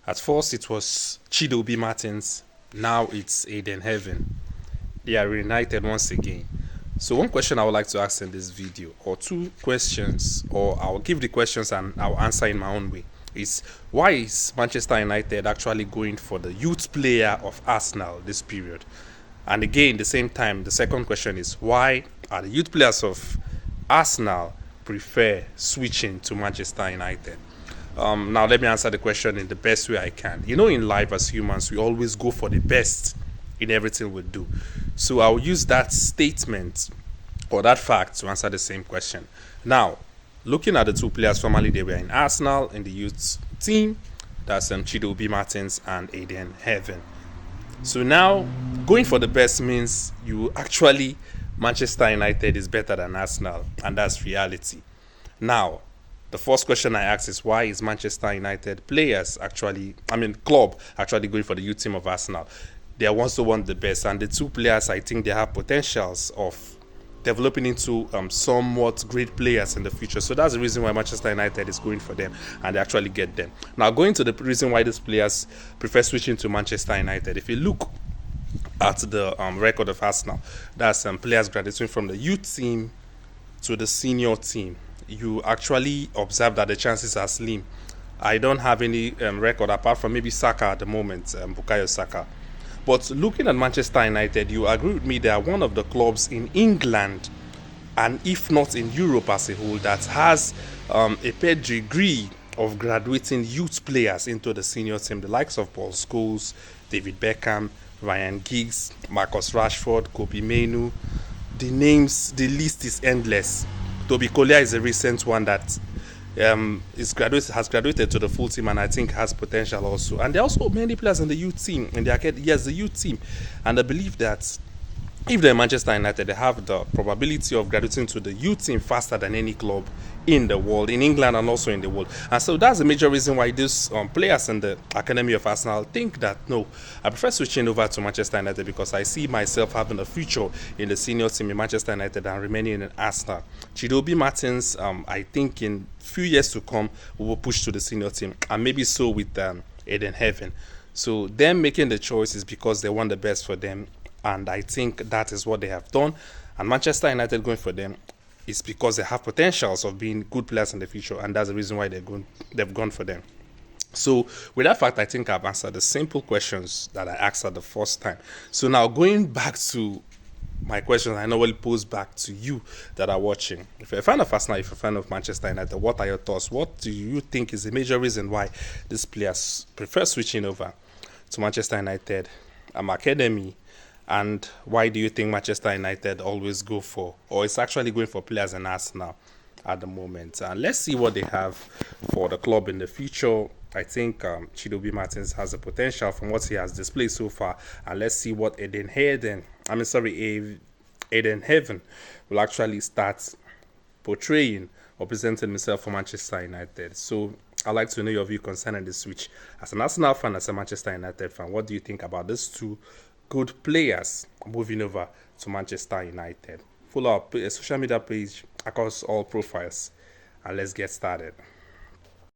At first, it was Chido Obi-Martins. Now it's Ayden Heaven. They are reunited once again. So one question I would like to ask in this video, or two questions, or I'll give the questions and I'll answer in my own way, is why is Manchester United actually going for the youth player of Arsenal this period? And again, the same time, the second question is why are the youth players of Arsenal prefer switching to Manchester United? Now, let me answer the question in the best way I can. You know, in life as humans, we always go for the best in everything we do. So I'll use that statement or that fact to answer the same question. Now, looking at the two players, formerly they were in Arsenal in the youth team. That's Chido Obi-Martins and Ayden Heaven. So now, going for the best means you actually Manchester United is better than Arsenal, and that's reality. Now, the first question I ask is why is Manchester United players club actually going for the youth team of Arsenal? They also want the best, and the two players I think they have potentials of developing into somewhat great players in the future. So that's the reason why Manchester United is going for them, and they actually get them. Now, going to the reason why these players prefer switching to Manchester United, if you look at the record of Arsenal, that's players graduating from the youth team to the senior team, you actually observe that the chances are slim. I don't have any record apart from maybe Saka at the moment, Bukayo Saka. But looking at Manchester United, you agree with me they are one of the clubs in England, and if not in Europe as a whole, that has a pedigree of graduating youth players into the senior team. The likes of Paul Scholes, David Beckham, Ryan Giggs, Marcus Rashford, Kobe Mainoo. The list is endless. Toby Collier is a recent one that has graduated to the full team, and I think has potential also. And there are also many players in the youth team, in the youth team. And I believe that if they're Manchester United, they have the probability of graduating to the youth team faster than any club in the world, in England and also in the world. And so that's the major reason why these players in the Academy of Arsenal think that, no, I prefer switching over to Manchester United because I see myself having a future in the senior team in Manchester United and remaining in Arsenal. Chido Obi-Martins, I think in few years to come, we will push to the senior team, and maybe so with Ayden Heaven. So them making the choice is because they want the best for them, and I think that is what they have done. And Manchester United going for them is because they have potentials of being good players in the future, and that's the reason why they've gone for them. So with that fact, I think I've answered the simple questions that I asked at the first time. So now going back to my questions I normally pose back to you that are watching. If you're a fan of Arsenal, if you're a fan of Manchester United, what are your thoughts? What do you think is the major reason why these players prefer switching over to Manchester United academy? And why do you think Manchester United always go for, or is actually going for players in Arsenal at the moment? And let's see what they have for the club in the future. I think Chido Obi-Martins has the potential from what he has displayed so far. And let's see what Ayden Heaven will actually start portraying or presenting himself for Manchester United. So I'd like to know your view concerning the switch. As an Arsenal fan, as a Manchester United fan, what do you think about these two good players moving over to Manchester United? Follow our social media page across all profiles, and let's get started.